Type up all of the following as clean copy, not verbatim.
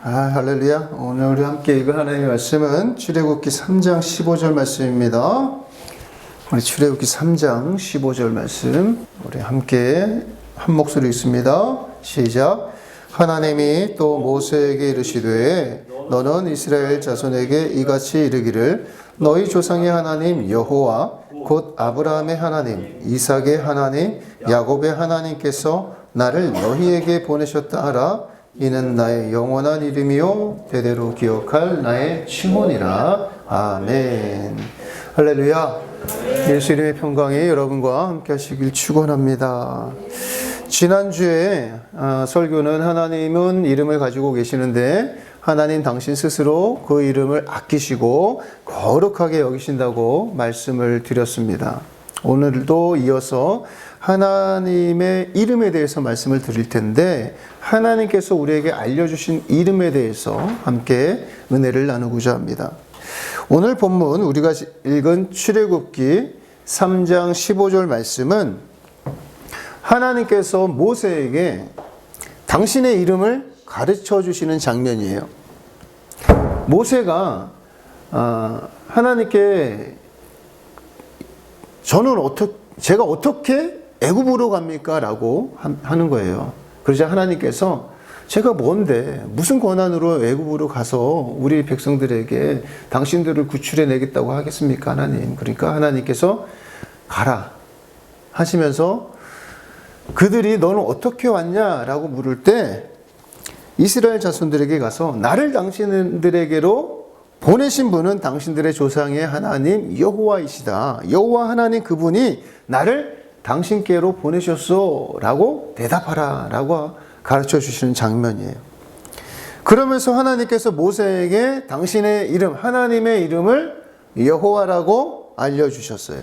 할렐루야. 오늘 우리 함께 읽을 하나님의 말씀은 출애굽기 3장 15절 말씀입니다. 우리 출애굽기 3장 15절 말씀 우리 함께 한 목소리 읽습니다. 시작. 하나님이 또 모세에게 이르시되 너는 이스라엘 자손에게 이같이 이르기를 너희 조상의 하나님 여호와 곧 아브라함의 하나님, 이삭의 하나님, 야곱의 하나님께서 나를 너희에게 보내셨다 하라. 이는 나의 영원한 이름이요 대대로 기억할 나의 칭호니라. 아멘. 할렐루야. 예수 이름의 평강이 여러분과 함께 하시길 축원합니다. 지난주에 설교는 하나님은 이름을 가지고 계시는데 하나님 당신 스스로 그 이름을 아끼시고 거룩하게 여기신다고 말씀을 드렸습니다. 오늘도 이어서 하나님의 이름에 대해서 말씀을 드릴 텐데 하나님께서 우리에게 알려주신 이름에 대해서 함께 은혜를 나누고자 합니다. 오늘 본문 우리가 읽은 출애굽기 3장 15절 말씀은 하나님께서 모세에게 당신의 이름을 가르쳐 주시는 장면이에요. 모세가 하나님께 제가 어떻게 애굽으로 갑니까? 라고 하는 거예요. 그러자 하나님께서 제가 뭔데 무슨 권한으로 애굽으로 가서 우리 백성들에게 당신들을 구출해 내겠다고 하겠습니까? 하나님. 그러니까 하나님께서 가라 하시면서 그들이 너는 어떻게 왔냐라고 물을 때 이스라엘 자손들에게 가서 나를 당신들에게로 보내신 분은 당신들의 조상의 하나님 여호와이시다. 여호와 하나님 그분이 나를 당신께로 보내셨소 라고 대답하라 라고 가르쳐 주시는 장면이에요. 그러면서 하나님께서 모세에게 당신의 이름, 하나님의 이름을 여호와라고 알려주셨어요.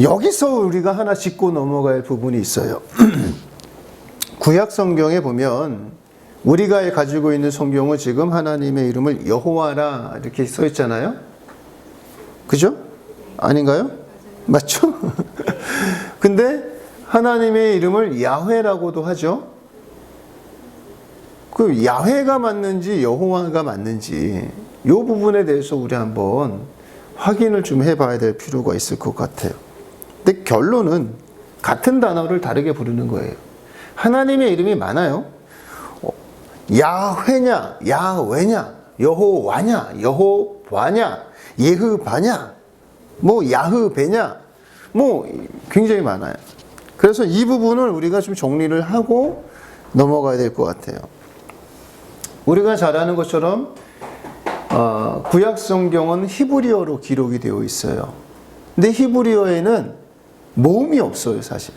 여기서 우리가 하나 짚고 넘어갈 부분이 있어요. 구약 성경에 보면 우리가 가지고 있는 성경은 지금 하나님의 이름을 여호와라 이렇게 써 있잖아요. 그죠? 아닌가요? 맞죠? 근데 하나님의 이름을 야훼라고도 하죠. 그 야훼가 맞는지 여호와가 맞는지 이 부분에 대해서 우리 한번 확인을 좀 해봐야 될 필요가 있을 것 같아요. 근데 결론은 같은 단어를 다르게 부르는 거예요. 하나님의 이름이 많아요. 야훼냐, 야훼냐, 여호와냐, 여호와냐, 예흐바냐, 야흐베냐, 굉장히 많아요. 그래서 이 부분을 우리가 좀 정리를 하고 넘어가야 될 것 같아요. 우리가 잘 아는 것처럼 구약 성경은 히브리어로 기록이 되어 있어요. 근데 히브리어에는 모음이 없어요, 사실.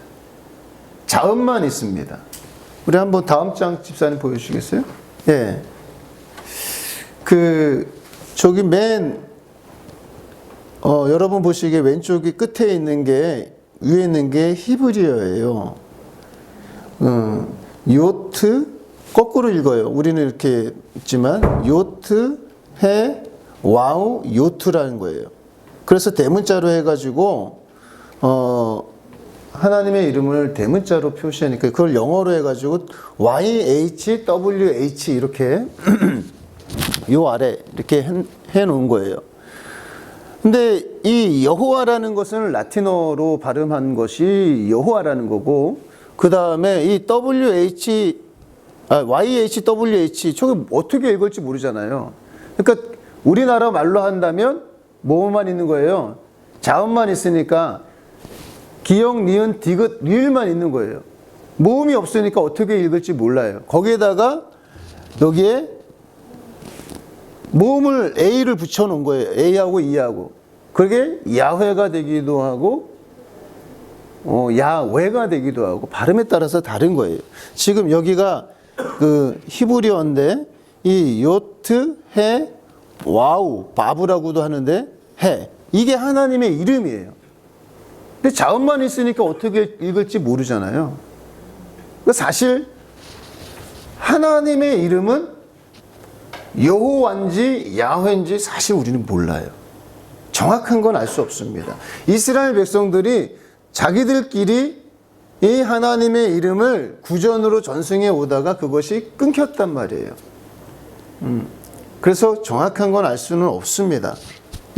자음만 있습니다. 우리 한번 다음 장 집사님 보여주시겠어요? 예. 저기 여러분 보시기에 왼쪽이 끝에 있는 게, 위에 있는 게 히브리어예요. 요트, 거꾸로 읽어요. 우리는 이렇게 읽지만, 요트, 해, 와우, 요트라는 거예요. 그래서 대문자로 해가지고, 하나님의 이름을 대문자로 표시하니까 그걸 영어로 해가지고 YHWH 이렇게 요 아래 이렇게 해놓은 거예요. 근데 이 여호와라는 것은 라틴어로 발음한 것이 여호와라는 거고 그 다음에 이 YHWH 저게 어떻게 읽을지 모르잖아요. 그러니까 우리나라 말로 한다면 뭐만 있는 거예요? 자음만 있으니까 기역, 니은, 디귿, 리을만 있는 거예요. 모음이 없으니까 어떻게 읽을지 몰라요. 거기에다가 여기에 모음을 A를 붙여놓은 거예요. A하고 E하고. 그게 야훼가 되기도 하고 야훼가 되기도 하고 발음에 따라서 다른 거예요. 지금 여기가 그 히브리어인데 이 요트, 해, 와우, 바브라고도 하는데 해. 이게 하나님의 이름이에요. 근데 자음만 있으니까 어떻게 읽을지 모르잖아요. 사실 하나님의 이름은 여호와인지 야훼인지 사실 우리는 몰라요. 정확한 건 알 수 없습니다. 이스라엘 백성들이 자기들끼리 이 하나님의 이름을 구전으로 전승해 오다가 그것이 끊겼단 말이에요. 그래서 정확한 건 알 수는 없습니다.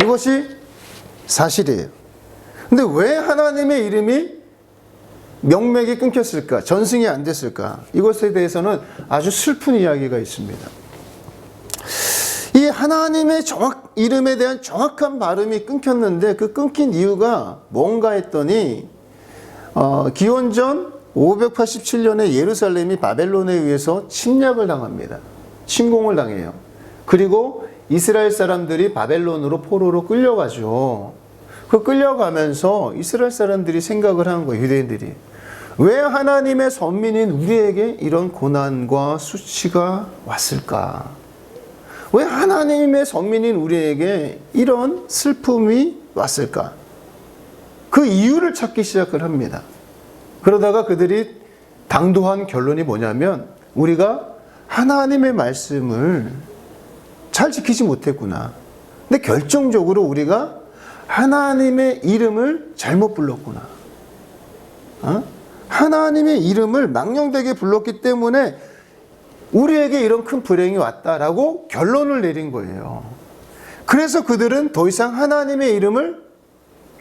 이것이 사실이에요. 근데 왜 하나님의 이름이 명맥이 끊겼을까? 전승이 안 됐을까? 이것에 대해서는 아주 슬픈 이야기가 있습니다. 이 하나님의 이름에 대한 정확한 발음이 끊겼는데 그 끊긴 이유가 뭔가 했더니 기원전 587년에 예루살렘이 바벨론에 의해서 침략을 당합니다. 침공을 당해요. 그리고 이스라엘 사람들이 바벨론으로 포로로 끌려가죠. 그 끌려가면서 이스라엘 사람들이 생각을 한 거예요. 유대인들이. 왜 하나님의 선민인 우리에게 이런 고난과 수치가 왔을까? 왜 하나님의 선민인 우리에게 이런 슬픔이 왔을까? 그 이유를 찾기 시작을 합니다. 그러다가 그들이 당도한 결론이 뭐냐면 우리가 하나님의 말씀을 잘 지키지 못했구나. 근데 결정적으로 우리가 하나님의 이름을 잘못 불렀구나. 하나님의 이름을 망령되게 불렀기 때문에 우리에게 이런 큰 불행이 왔다라고 결론을 내린 거예요. 그래서 그들은 더 이상 하나님의 이름을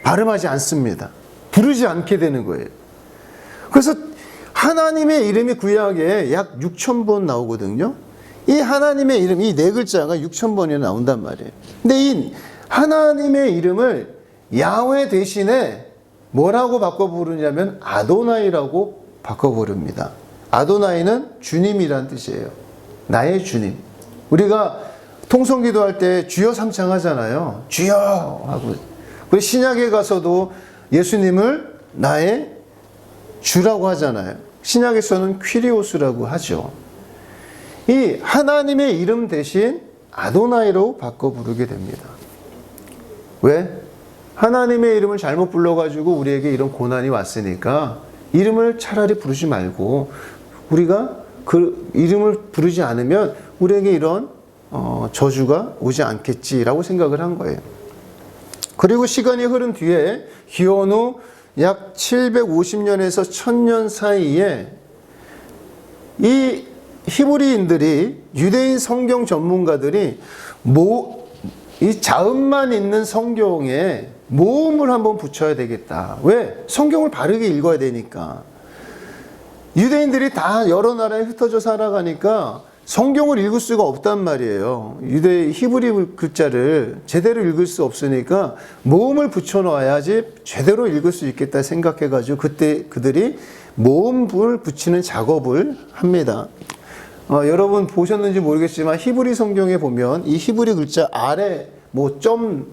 발음하지 않습니다. 부르지 않게 되는 거예요. 그래서 하나님의 이름이 구약에 약 6,000번 나오거든요. 이 하나님의 이름, 이 네 글자가 6,000번이나 나온단 말이에요. 근데 이 하나님의 이름을 야훼 대신에 뭐라고 바꿔 부르냐면 아도나이라고 바꿔 부릅니다. 아도나이는 주님이란 뜻이에요. 나의 주님. 우리가 통성기도 할 때 주여 삼창 하잖아요. 주여 하고. 그리고 신약에 가서도 예수님을 나의 주라고 하잖아요. 신약에서는 퀴리오스라고 하죠. 이 하나님의 이름 대신 아도나이로 바꿔 부르게 됩니다. 왜? 하나님의 이름을 잘못 불러가지고 우리에게 이런 고난이 왔으니까 이름을 차라리 부르지 말고 우리가 그 이름을 부르지 않으면 우리에게 이런 저주가 오지 않겠지라고 생각을 한 거예요. 그리고 시간이 흐른 뒤에 기원 후 약 750년에서 1000년 사이에 이 히브리인들이 유대인 성경 전문가들이 이 자음만 있는 성경에 모음을 한번 붙여야 되겠다. 왜? 성경을 바르게 읽어야 되니까. 유대인들이 다 여러 나라에 흩어져 살아가니까 성경을 읽을 수가 없단 말이에요. 히브리 글자를 제대로 읽을 수 없으니까 모음을 붙여놔야지 제대로 읽을 수 있겠다 생각해가지고 그때 그들이 모음을 붙이는 작업을 합니다. 여러분 보셨는지 모르겠지만 히브리 성경에 보면 이 히브리 글자 아래 뭐 점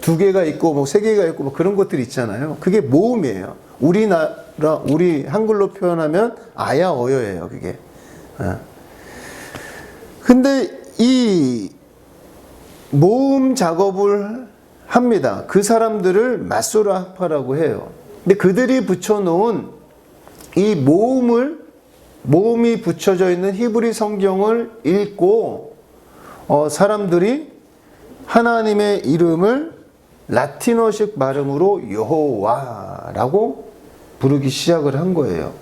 2개가 있고 뭐 3개가 있고 뭐 그런 것들이 있잖아요. 그게 모음이에요. 우리 한글로 표현하면 아야 어여예요, 그게. 근데 이 모음 작업을 합니다. 그 사람들을 마소라파라고 해요. 근데 그들이 붙여놓은 이 모음이 붙여져 있는 히브리 성경을 읽고 사람들이 하나님의 이름을 라틴어식 발음으로 여호와라고 부르기 시작을 한 거예요.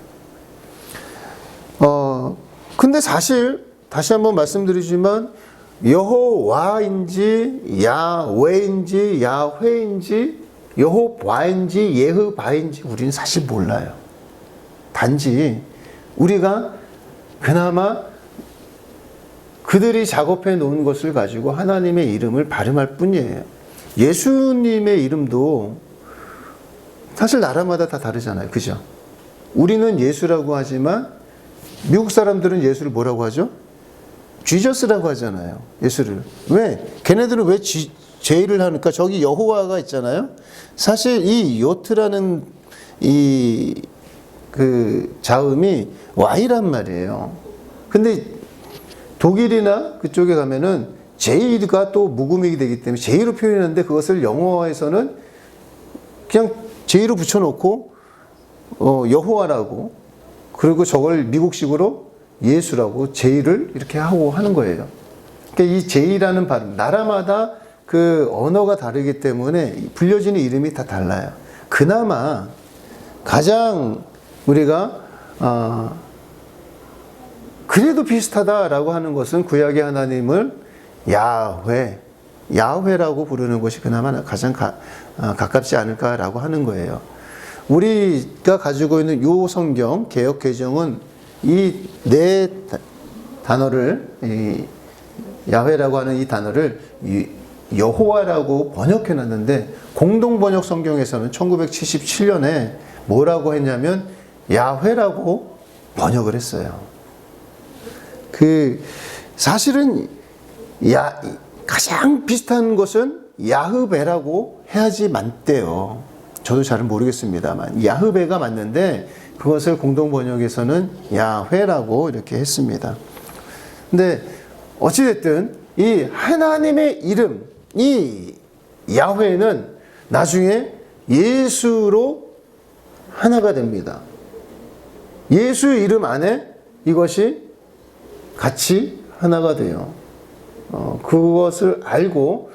근데 사실 다시 한번 말씀드리지만 여호와인지 야훼인지 야훼인지 여호바인지 예흐바인지 우리는 사실 몰라요. 단지 우리가 그나마 그들이 작업해 놓은 것을 가지고 하나님의 이름을 발음할 뿐이에요. 예수님의 이름도 사실 나라마다 다 다르잖아요. 그죠? 우리는 예수라고 하지만 미국 사람들은 예수를 뭐라고 하죠? 지저스라고 하잖아요. 예수를. 왜? 걔네들은 왜 J를 하니까 저기 여호와가 있잖아요. 사실 이 요트라는 그 자음이 Y란 말이에요. 근데 독일이나 그쪽에 가면은 J가 또 묵음이 되기 때문에 J로 표현하는데 그것을 영어에서는 그냥 J로 붙여놓고 여호와라고 그리고 저걸 미국식으로 예수라고 J를 이렇게 하고 하는 거예요. 그러니까 이 J라는 발음, 나라마다 그 언어가 다르기 때문에 불려지는 이름이 다 달라요. 그나마 가장 우리가 그래도 비슷하다라고 하는 것은 구약의 하나님을 야훼라고 부르는 것이 그나마 가장 가깝지 않을까라고 하는 거예요. 우리가 가지고 있는 요 성경 개역 개정은 이 네 단어를 야훼라고 하는 이 단어를 여호와라고 번역해 놨는데, 공동 번역 성경에서는 1977년에 뭐라고 했냐면 야훼라고 번역을 했어요. 사실은 가장 비슷한 것은 야흐베라고 해야지 맞대요. 저도 잘 모르겠습니다만 야흐베가 맞는데 그것을 공동 번역에서는 야훼라고 이렇게 했습니다. 근데 어찌됐든 이 하나님의 이름, 이 야훼는 나중에 예수로 하나가 됩니다. 예수의 이름 안에 이것이 같이 하나가 돼요. 그것을 알고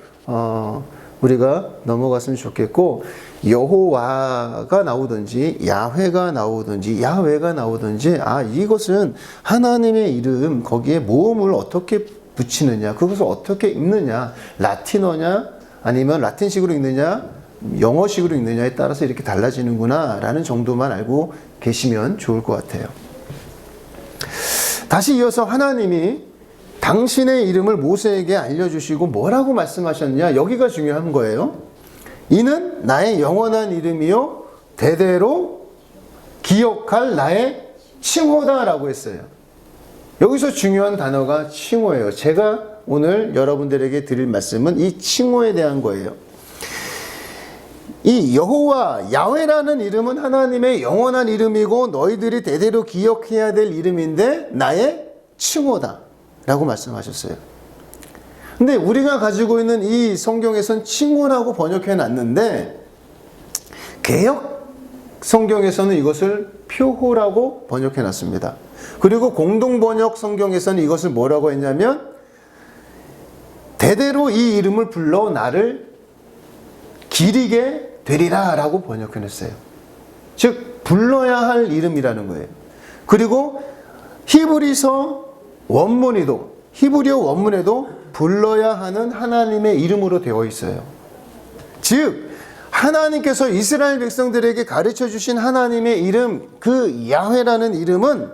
우리가 넘어갔으면 좋겠고, 여호와가 나오든지 야훼가 나오든지 야훼가 나오든지 이것은 하나님의 이름, 거기에 모음을 어떻게 붙이느냐, 그것을 어떻게 읽느냐, 라틴어냐 아니면 라틴식으로 읽느냐 영어식으로 읽느냐에 따라서 이렇게 달라지는구나 라는 정도만 알고 계시면 좋을 것 같아요. 다시 이어서 하나님이 당신의 이름을 모세에게 알려주시고 뭐라고 말씀하셨냐, 여기가 중요한 거예요. 이는 나의 영원한 이름이요 대대로 기억할 나의 칭호다 라고 했어요. 여기서 중요한 단어가 칭호예요. 제가 오늘 여러분들에게 드릴 말씀은 이 칭호에 대한 거예요. 이 여호와 야훼라는 이름은 하나님의 영원한 이름이고 너희들이 대대로 기억해야 될 이름인데 나의 칭호다 라고 말씀하셨어요. 근데 우리가 가지고 있는 이 성경에서는 칭호라고 번역해 놨는데 개역 성경에서는 이것을 표호라고 번역해 놨습니다. 그리고 공동 번역 성경에서는 이것을 뭐라고 했냐면 대대로 이 이름을 불러 나를 기리게 되리라 라고 번역해 놨어요. 즉 불러야 할 이름이라는 거예요. 그리고 히브리서 원문에도, 히브리어 원문에도 불러야 하는 하나님의 이름으로 되어 있어요. 즉 하나님께서 이스라엘 백성들에게 가르쳐 주신 하나님의 이름, 그 야훼라는 이름은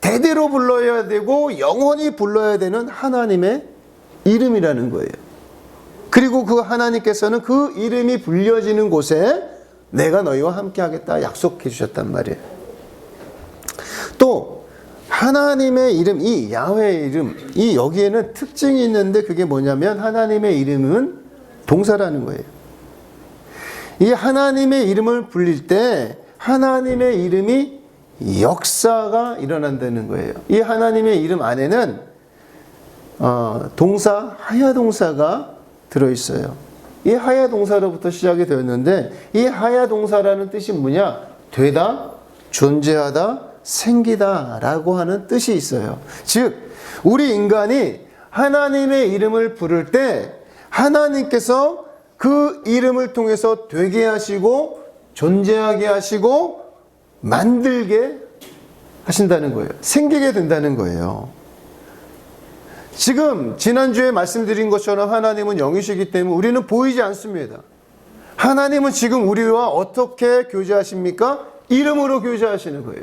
대대로 불러야 되고 영원히 불러야 되는 하나님의 이름이라는 거예요. 그리고 그 하나님께서는 그 이름이 불려지는 곳에 내가 너희와 함께 하겠다 약속해 주셨단 말이에요. 또 하나님의 이름, 이 야훼의 이름, 이 여기에는 특징이 있는데 그게 뭐냐면 하나님의 이름은 동사라는 거예요. 이 하나님의 이름을 불릴 때 하나님의 이름이 역사가 일어난다는 거예요. 이 하나님의 이름 안에는 동사, 하야 동사가 들어있어요. 이 하야 동사로부터 시작이 되었는데 이 하야 동사라는 뜻이 뭐냐? 되다, 존재하다, 생기다 라고 하는 뜻이 있어요. 즉 우리 인간이 하나님의 이름을 부를 때 하나님께서 그 이름을 통해서 되게 하시고 존재하게 하시고 만들게 하신다는 거예요. 생기게 된다는 거예요. 지금 지난주에 말씀드린 것처럼 하나님은 영이시기 때문에 우리는 보이지 않습니다. 하나님은 지금 우리와 어떻게 교제하십니까? 이름으로 교제하시는 거예요.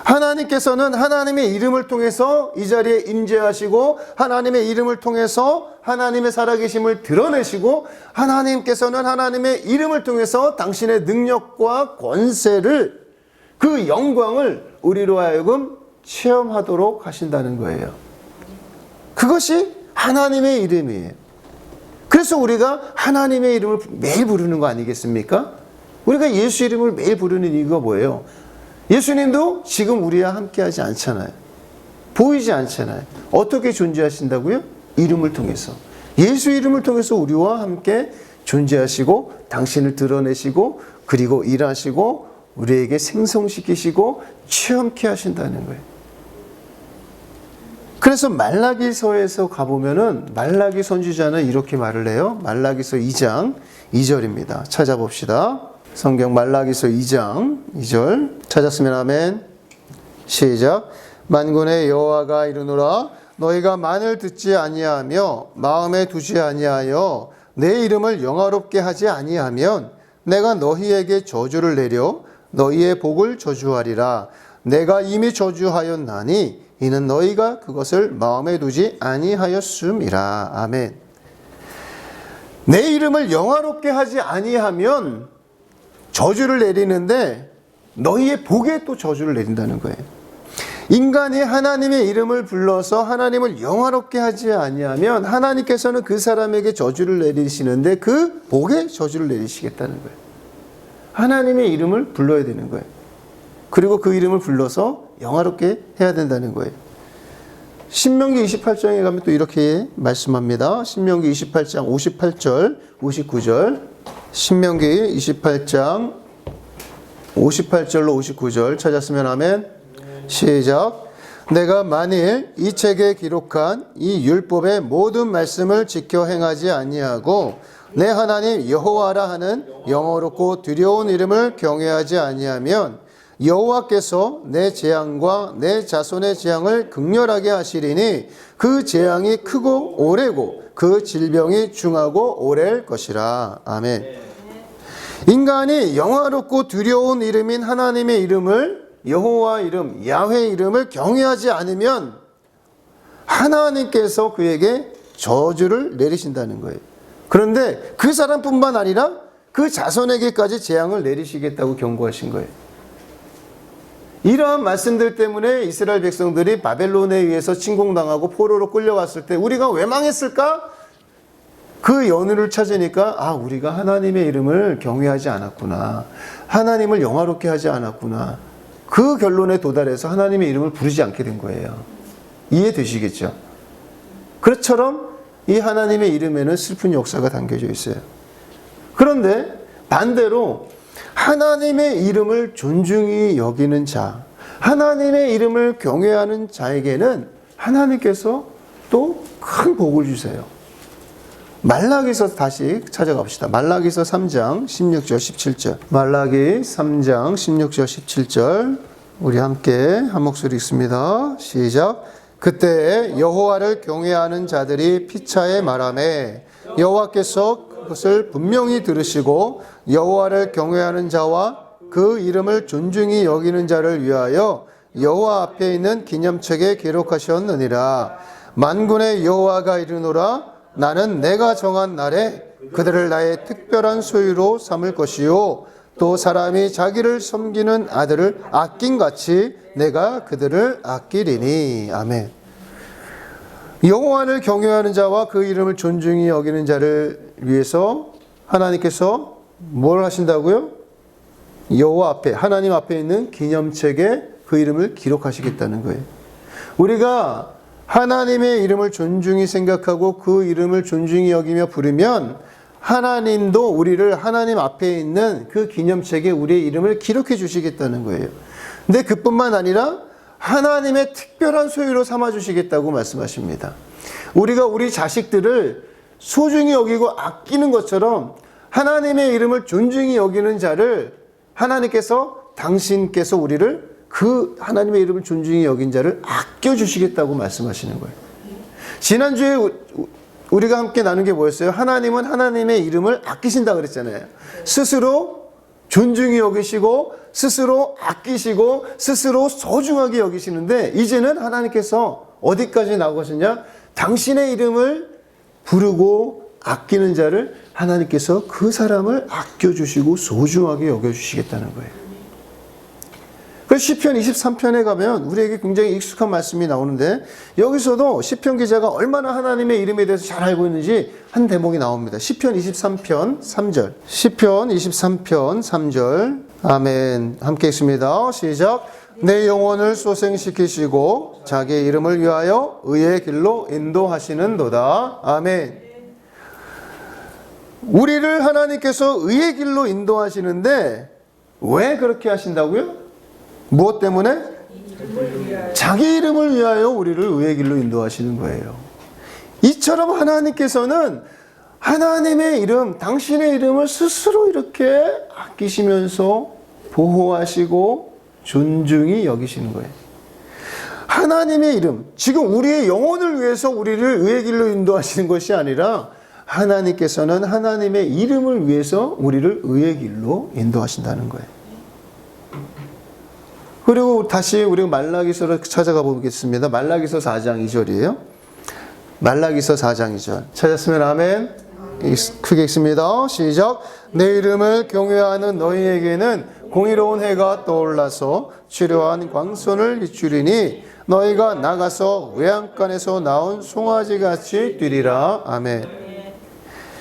하나님께서는 하나님의 이름을 통해서 이 자리에 임재하시고 하나님의 이름을 통해서 하나님의 살아계심을 드러내시고 하나님께서는 하나님의 이름을 통해서 당신의 능력과 권세를, 그 영광을 우리로 하여금 체험하도록 하신다는 거예요. 그것이 하나님의 이름이에요. 그래서 우리가 하나님의 이름을 매일 부르는 거 아니겠습니까? 우리가 예수 이름을 매일 부르는 이유가 뭐예요? 예수님도 지금 우리와 함께 하지 않잖아요. 보이지 않잖아요. 어떻게 존재하신다고요? 이름을 통해서. 예수 이름을 통해서 우리와 함께 존재하시고 당신을 드러내시고 그리고 일하시고 우리에게 생성시키시고 체험케 하신다는 거예요. 그래서 말라기서에서 가보면은 말라기 선지자는 이렇게 말을 해요. 말라기서 2장 2절입니다. 찾아봅시다. 성경 말라기서 2장 2절 찾았으면 아멘. 시작. 만군의 여호와가 이르노라 너희가 만을 듣지 아니하며 마음에 두지 아니하여 내 이름을 영화롭게 하지 아니하면 내가 너희에게 저주를 내려 너희의 복을 저주하리라. 내가 이미 저주하였나니 이는 너희가 그것을 마음에 두지 아니하였음이라. 아멘. 내 이름을 영화롭게 하지 아니하면 저주를 내리는데 너희의 복에 또 저주를 내린다는 거예요. 인간이 하나님의 이름을 불러서 하나님을 영화롭게 하지 아니하면 하나님께서는 그 사람에게 저주를 내리시는데 그 복에 저주를 내리시겠다는 거예요. 하나님의 이름을 불러야 되는 거예요. 그리고 그 이름을 불러서 영화롭게 해야 된다는 거예요. 신명기 28장에 가면 또 이렇게 말씀합니다. 신명기 28장 58절, 59절. 신명기 28장 58절로 59절 찾았으면 하면 시작. 내가 만일 이 책에 기록한 이 율법의 모든 말씀을 지켜 행하지 아니하고 내 하나님 여호와라 하는 영어롭고 두려운 이름을 경외하지 아니하면 여호와께서 내 재앙과 내 자손의 재앙을 극렬하게 하시리니 그 재앙이 크고 오래고 그 질병이 중하고 오래일 것이라. 아멘. 인간이 영화롭고 두려운 이름인 하나님의 이름을 여호와 이름, 야훼 이름을 경외하지 않으면 하나님께서 그에게 저주를 내리신다는 거예요. 그런데 그 사람뿐만 아니라 그 자손에게까지 재앙을 내리시겠다고 경고하신 거예요. 이러한 말씀들 때문에 이스라엘 백성들이 바벨론에 의해서 침공당하고 포로로 끌려갔을 때 우리가 왜 망했을까? 그 연유를 찾으니까 우리가 하나님의 이름을 경외하지 않았구나. 하나님을 영화롭게 하지 않았구나. 그 결론에 도달해서 하나님의 이름을 부르지 않게 된 거예요. 이해되시겠죠? 그것처럼 이 하나님의 이름에는 슬픈 역사가 담겨져 있어요. 그런데 반대로 하나님의 이름을 존중히 여기는 자, 하나님의 이름을 경외하는 자에게는 하나님께서 또 큰 복을 주세요. 말라기서 다시 찾아갑시다. 말라기서 3장 16절 17절. 말라기 3장 16절 17절. 우리 함께 한 목소리 읽습니다. 시작. 그때 여호와를 경외하는 자들이 피차에 말하매 여호와께서 그것을 분명히 들으시고 여호와를 경외하는 자와 그 이름을 존중히 여기는 자를 위하여 여호와 앞에 있는 기념책에 기록하셨느니라. 만군의 여호와가 이르노라 나는 내가 정한 날에 그들을 나의 특별한 소유로 삼을 것이요 또 사람이 자기를 섬기는 아들을 아낀같이 내가 그들을 아끼리니. 아멘. 여호와를 경외하는 자와 그 이름을 존중히 여기는 자를 위해서 하나님께서 뭘 하신다고요? 여호와 앞에, 하나님 앞에 있는 기념책에 그 이름을 기록하시겠다는 거예요. 우리가 하나님의 이름을 존중히 생각하고 그 이름을 존중히 여기며 부르면 하나님도 우리를 하나님 앞에 있는 그 기념책에 우리의 이름을 기록해 주시겠다는 거예요. 근데 그뿐만 아니라 하나님의 특별한 소유로 삼아 주시겠다고 말씀하십니다. 우리가 우리 자식들을 소중히 여기고 아끼는 것처럼 하나님의 이름을 존중히 여기는 자를 하나님께서 당신께서 우리를 그 하나님의 이름을 존중히 여긴 자를 아껴주시겠다고 말씀하시는 거예요. 지난주에 우리가 함께 나눈 게 뭐였어요? 하나님은 하나님의 이름을 아끼신다 그랬잖아요. 스스로 존중히 여기시고 스스로 아끼시고 스스로 소중하게 여기시는데 이제는 하나님께서 어디까지 나가셨냐? 당신의 이름을 부르고 아끼는 자를 하나님께서 그 사람을 아껴주시고 소중하게 여겨주시겠다는 거예요. 그 시편 23편에 가면 우리에게 굉장히 익숙한 말씀이 나오는데 여기서도 시편 기자가 얼마나 하나님의 이름에 대해서 잘 알고 있는지 한 대목이 나옵니다. 시편 23편 3절. 시편 23편 3절. 아멘. 함께 읽습니다. 시작. 내 영혼을 소생시키시고 자기 이름을 위하여 의의 길로 인도하시는도다. 아멘. 우리를 하나님께서 의의 길로 인도하시는데 왜 그렇게 하신다고요? 무엇 때문에? 자기 이름을 위하여 우리를 의의 길로 인도하시는 거예요. 이처럼 하나님께서는 하나님의 이름, 당신의 이름을 스스로 이렇게 아끼시면서 보호하시고 존중히 여기시는 거예요. 하나님의 이름, 지금 우리의 영혼을 위해서 우리를 의의 길로 인도하시는 것이 아니라 하나님께서는 하나님의 이름을 위해서 우리를 의의 길로 인도하신다는 거예요. 그리고 다시 우리가 말라기서를 찾아가 보겠습니다. 말라기서 4장 2절이에요. 말라기서 4장 2절. 찾았으면 아멘. 크게 읽습니다. 시작. 내 이름을 경외하는 너희에게는 공의로운 해가 떠올라서 치료한 광선을 비추리니 너희가 나가서 외양간에서 나온 송아지같이 뛰리라. 아멘.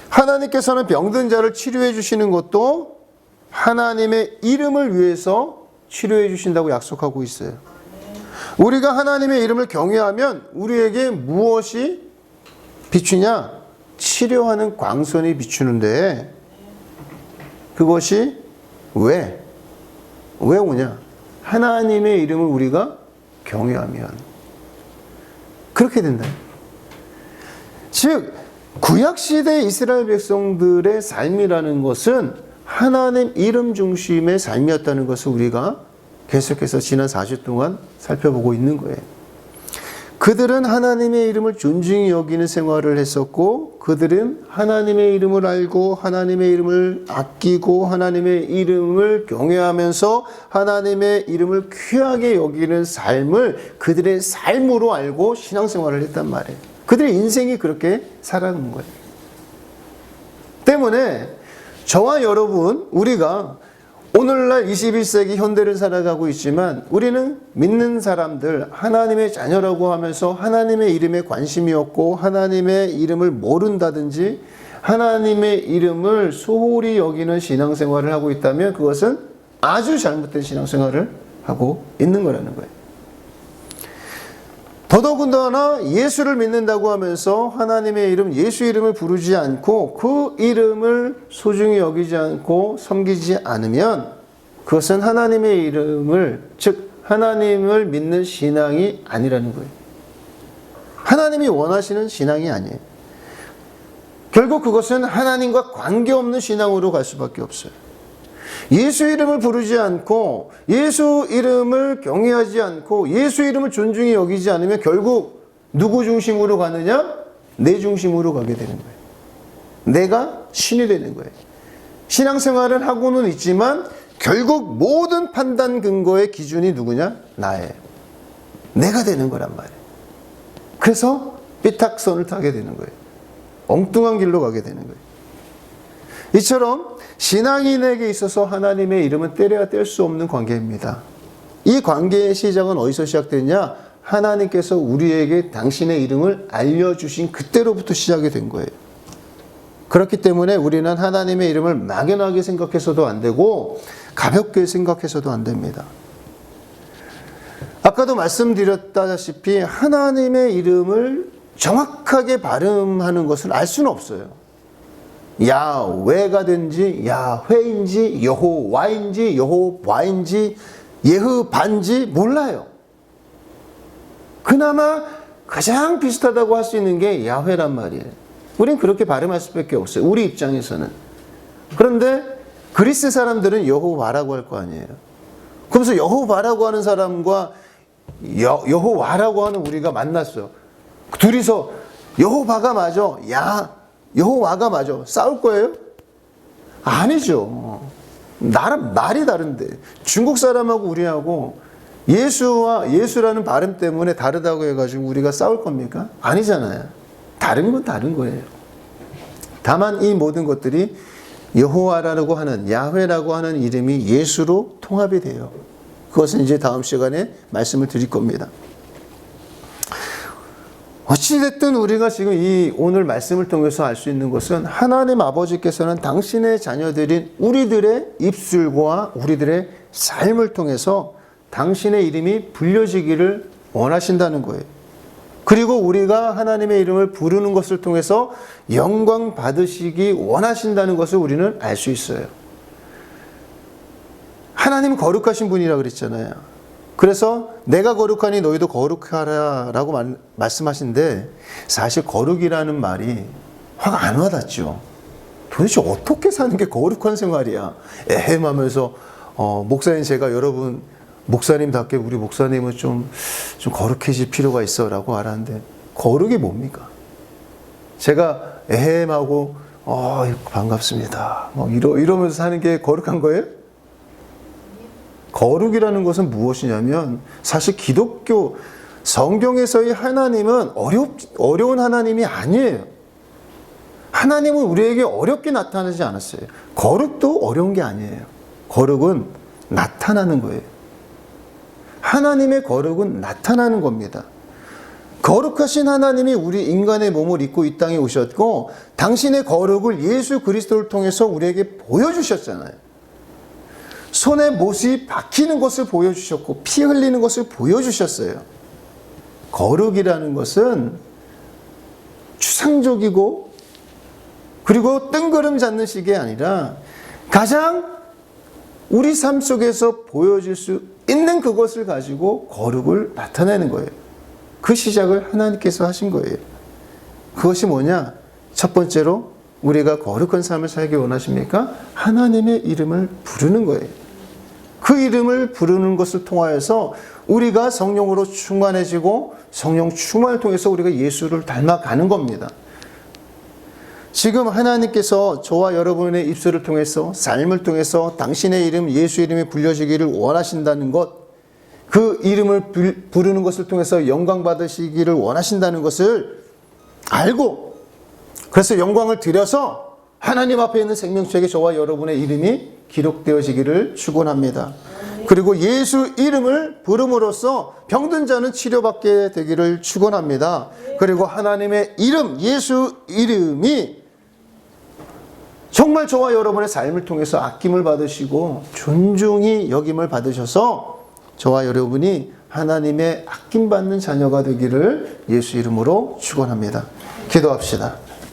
하나님께서는 병든 자를 치료해 주시는 것도 하나님의 이름을 위해서 치료해 주신다고 약속하고 있어요. 우리가 하나님의 이름을 경외하면 우리에게 무엇이 비추냐? 치료하는 광선이 비추는데 그것이 왜 오냐? 하나님의 이름을 우리가 경외하면 그렇게 된다. 즉 구약시대 이스라엘 백성들의 삶이라는 것은 하나님 이름 중심의 삶이었다는 것을 우리가 계속해서 지난 4주 동안 살펴보고 있는 거예요. 그들은 하나님의 이름을 존중히 여기는 생활을 했었고 그들은 하나님의 이름을 알고 하나님의 이름을 아끼고 하나님의 이름을 경외하면서 하나님의 이름을 귀하게 여기는 삶을 그들의 삶으로 알고 신앙생활을 했단 말이에요. 그들의 인생이 그렇게 살아가는 거예요. 때문에 저와 여러분, 우리가 오늘날 21세기 현대를 살아가고 있지만 우리는 믿는 사람들, 하나님의 자녀라고 하면서 하나님의 이름에 관심이 없고 하나님의 이름을 모른다든지 하나님의 이름을 소홀히 여기는 신앙생활을 하고 있다면 그것은 아주 잘못된 신앙생활을 하고 있는 거라는 거예요. 더더군다나 예수를 믿는다고 하면서 하나님의 이름, 예수 이름을 부르지 않고 그 이름을 소중히 여기지 않고 섬기지 않으면 그것은 하나님의 이름을, 즉 하나님을 믿는 신앙이 아니라는 거예요. 하나님이 원하시는 신앙이 아니에요. 결국 그것은 하나님과 관계없는 신앙으로 갈 수밖에 없어요. 예수 이름을 부르지 않고 예수 이름을 경외하지 않고 예수 이름을 존중히 여기지 않으면 결국 누구 중심으로 가느냐? 내 중심으로 가게 되는 거예요. 내가 신이 되는 거예요. 신앙생활을 하고는 있지만 결국 모든 판단 근거의 기준이 누구냐? 나예요. 내가 되는 거란 말이에요. 그래서 삐딱선을 타게 되는 거예요. 엉뚱한 길로 가게 되는 거예요. 이처럼 신앙인에게 있어서 하나님의 이름은 떼려야 뗄 수 없는 관계입니다. 이 관계의 시작은 어디서 시작됐냐? 하나님께서 우리에게 당신의 이름을 알려주신 그때로부터 시작이 된 거예요. 그렇기 때문에 우리는 하나님의 이름을 막연하게 생각해서도 안 되고 가볍게 생각해서도 안 됩니다. 아까도 말씀드렸다시피 하나님의 이름을 정확하게 발음하는 것을 알 수는 없어요. 야외가든지 야훼인지 여호와인지 여호바인지 예흐반지 몰라요. 그나마 가장 비슷하다고 할 수 있는 게 야훼란 말이에요. 우린 그렇게 발음할 수밖에 없어요. 우리 입장에서는. 그런데 그리스 사람들은 여호와라고 할 거 아니에요. 그러면서 여호와라고 하는 사람과 여호와라고 하는 우리가 만났어요. 둘이서 여호와가 맞아. 여호와가 맞아. 싸울 거예요? 아니죠. 나랑 말이 다른데. 중국 사람하고 우리하고 예수라는 발음 때문에 다르다고 해가지고 우리가 싸울 겁니까? 아니잖아요. 다른 건 다른 거예요. 다만 이 모든 것들이 여호와라고 하는, 야훼라고 하는 이름이 예수로 통합이 돼요. 그것은 이제 다음 시간에 말씀을 드릴 겁니다. 어찌됐든 우리가 지금 이 오늘 말씀을 통해서 알 수 있는 것은 하나님 아버지께서는 당신의 자녀들인 우리들의 입술과 우리들의 삶을 통해서 당신의 이름이 불려지기를 원하신다는 거예요. 그리고 우리가 하나님의 이름을 부르는 것을 통해서 영광 받으시기 원하신다는 것을 우리는 알 수 있어요. 하나님은 거룩하신 분이라고 그랬잖아요. 그래서 내가 거룩하니 너희도 거룩하라 라고 말씀하신데 사실 거룩이라는 말이 화가 안 와닿죠. 도대체 어떻게 사는 게 거룩한 생활이야? 에헴하면서 목사님 제가 여러분 목사님답게 우리 목사님은 좀 거룩해질 필요가 있어라고 알았는데 거룩이 뭡니까? 제가 에헴하고 반갑습니다. 이러면서 사는 게 거룩한 거예요? 거룩이라는 것은 무엇이냐면 사실 기독교 성경에서의 하나님은 어려운 하나님이 아니에요. 하나님은 우리에게 어렵게 나타나지 않았어요. 거룩도 어려운 게 아니에요. 거룩은 나타나는 거예요. 하나님의 거룩은 나타나는 겁니다. 거룩하신 하나님이 우리 인간의 몸을 입고 이 땅에 오셨고 당신의 거룩을 예수 그리스도를 통해서 우리에게 보여주셨잖아요. 손에 못이 박히는 것을 보여주셨고 피 흘리는 것을 보여주셨어요. 거룩이라는 것은 추상적이고 그리고 뜬구름 잡는 식이 아니라 가장 우리 삶 속에서 보여질 수 있는 그것을 가지고 거룩을 나타내는 거예요. 그 시작을 하나님께서 하신 거예요. 그것이 뭐냐? 첫 번째로 우리가 거룩한 삶을 살기 원하십니까? 하나님의 이름을 부르는 거예요. 그 이름을 부르는 것을 통하여서 우리가 성령으로 충만해지고 성령 충만을 통해서 우리가 예수를 닮아가는 겁니다. 지금 하나님께서 저와 여러분의 입술을 통해서 삶을 통해서 당신의 이름 예수 이름이 불려지기를 원하신다는 것, 그 이름을 부르는 것을 통해서 영광 받으시기를 원하신다는 것을 알고 그래서 영광을 드려서 하나님 앞에 있는 생명책에 저와 여러분의 이름이 기록되어지기를 축원합니다. 그리고 예수 이름을 부름으로써 병든 자는 치료받게 되기를 축원합니다. 그리고 하나님의 이름 예수 이름이 정말 저와 여러분의 삶을 통해서 아낌을 받으시고 존중이 여김을 받으셔서 저와 여러분이 하나님의 아낌받는 자녀가 되기를 예수 이름으로 축원합니다. 기도합시다.